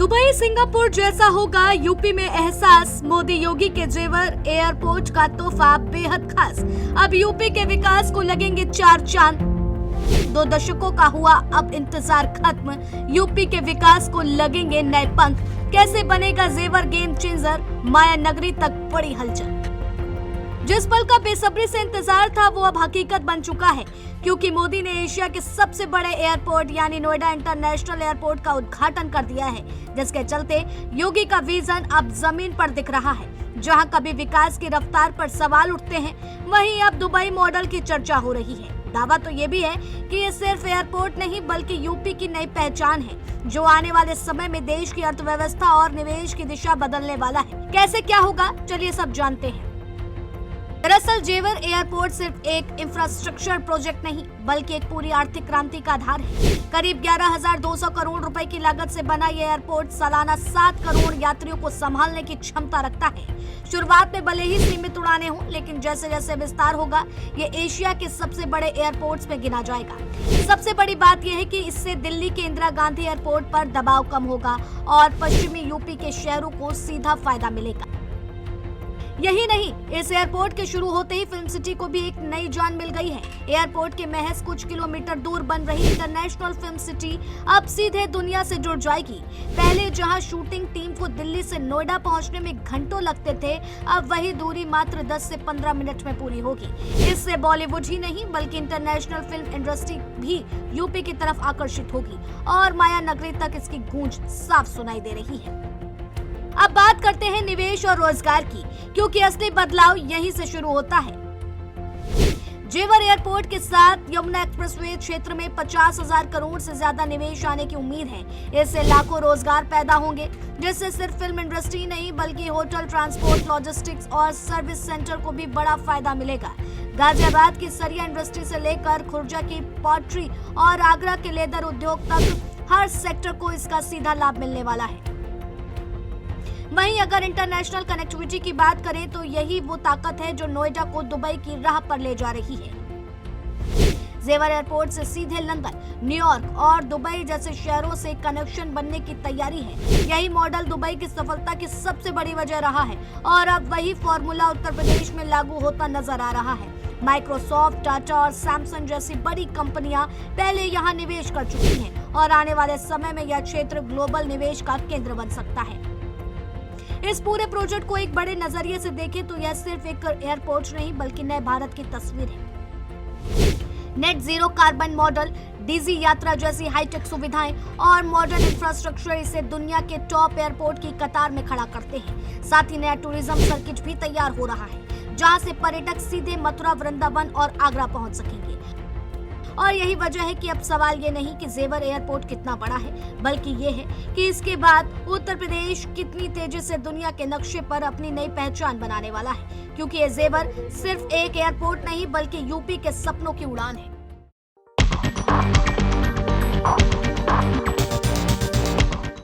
Dubai Singapore जैसा होगा UP में एहसास, मोदी योगी के जेवर, एयरपोर्ट का तोहफा बेहद खास। अब यूपी के विकास को लगेंगे 4 चांद। 2 दशकों का हुआ अब इंतजार खत्म, यूपी के विकास को लगेंगे नए पंख। कैसे बनेगा जेवर गेम चेंजर, माया नगरी तक बड़ी हलचल। जिस पल का बेसब्री से इंतजार था वो अब हकीकत बन चुका है, क्योंकि मोदी ने एशिया के सबसे बड़े एयरपोर्ट यानी नोएडा इंटरनेशनल एयरपोर्ट का उद्घाटन कर दिया है, जिसके चलते योगी का विजन अब जमीन पर दिख रहा है। जहां कभी विकास की रफ्तार पर सवाल उठते हैं, वहीं अब दुबई मॉडल की चर्चा हो रही है। दावा तो ये भी है कि ये सिर्फ एयरपोर्ट नहीं बल्कि यूपी की नई पहचान है, जो आने वाले समय में देश की अर्थव्यवस्था और निवेश की दिशा बदलने वाला है। कैसे क्या होगा, चलिए सब जानते हैं। दरअसल जेवर एयरपोर्ट सिर्फ एक इंफ्रास्ट्रक्चर प्रोजेक्ट नहीं बल्कि एक पूरी आर्थिक क्रांति का आधार है। करीब 11,200 करोड़ रुपए की लागत से बना ये एयरपोर्ट सालाना 7 करोड़ यात्रियों को संभालने की क्षमता रखता है। शुरुआत में भले ही सीमित उड़ानें हों, लेकिन जैसे जैसे विस्तार होगा ये एशिया के सबसे बड़े एयरपोर्ट्स में गिना जाएगा। सबसे बड़ी बात यह है कि इससे दिल्ली के इंदिरा गांधी एयरपोर्ट पर दबाव कम होगा और पश्चिमी यूपी के शहरों को सीधा फायदा मिलेगा। यही नहीं, इस एयरपोर्ट के शुरू होते ही फिल्म सिटी को भी एक नई जान मिल गई है। एयरपोर्ट के महज कुछ किलोमीटर दूर बन रही इंटरनेशनल फिल्म सिटी अब सीधे दुनिया से जुड़ जाएगी। पहले जहां शूटिंग टीम को दिल्ली से नोएडा पहुंचने में घंटों लगते थे, अब वही दूरी मात्र 10 से 15 मिनट में पूरी होगी। इससे बॉलीवुड ही नहीं बल्कि इंटरनेशनल फिल्म इंडस्ट्री भी यूपी की तरफ आकर्षित होगी और माया नगरी तक इसकी गूंज साफ सुनाई दे रही है। अब बात करते हैं निवेश और रोजगार की, क्योंकि असली बदलाव यहीं से शुरू होता है। जेवर एयरपोर्ट के साथ यमुना एक्सप्रेसवे क्षेत्र में 50,000 करोड़ से ज्यादा निवेश आने की उम्मीद है। इससे लाखों रोजगार पैदा होंगे, जिससे सिर्फ फिल्म इंडस्ट्री नहीं बल्कि होटल, ट्रांसपोर्ट, लॉजिस्टिक्स और सर्विस सेंटर को भी बड़ा फायदा मिलेगा। गाजियाबाद की सरिया इंडस्ट्री से लेकर खुर्जा की पॉटरी और आगरा के लेदर उद्योग तक हर सेक्टर को इसका सीधा लाभ मिलने वाला है। वहीं अगर इंटरनेशनल कनेक्टिविटी की बात करें तो यही वो ताकत है जो नोएडा को दुबई की राह पर ले जा रही है। जेवर एयरपोर्ट से सीधे लंदन, न्यूयॉर्क और दुबई जैसे शहरों से कनेक्शन बनने की तैयारी है। यही मॉडल दुबई की सफलता की सबसे बड़ी वजह रहा है और अब वही फॉर्मूला उत्तर प्रदेश में लागू होता नजर आ रहा है। माइक्रोसॉफ्ट, टाटा और सैमसंग जैसी बड़ी कंपनियां पहले यहां निवेश कर चुकी हैं और आने वाले समय में यह क्षेत्र ग्लोबल निवेश का केंद्र बन सकता है। इस पूरे प्रोजेक्ट को एक बड़े नजरिए से देखें तो यह सिर्फ एक एयरपोर्ट नहीं बल्कि नए भारत की तस्वीर है। Net zero carbon model, DG यात्रा जैसी हाईटेक सुविधाएं और मॉडर्न इंफ्रास्ट्रक्चर इसे दुनिया के टॉप एयरपोर्ट की कतार में खड़ा करते हैं। साथ ही नया टूरिज्म सर्किट भी तैयार हो रहा है, जहां से पर्यटक सीधे मथुरा, वृंदावन और आगरा पहुंच सकेंगे। और यही वजह है कि अब सवाल ये नहीं कि जेवर एयरपोर्ट कितना बड़ा है, बल्कि ये है कि इसके बाद उत्तर प्रदेश कितनी तेजी से दुनिया के नक्शे पर अपनी नई पहचान बनाने वाला है, क्योंकि ये जेवर सिर्फ एक एयरपोर्ट नहीं बल्कि यूपी के सपनों की उड़ान है।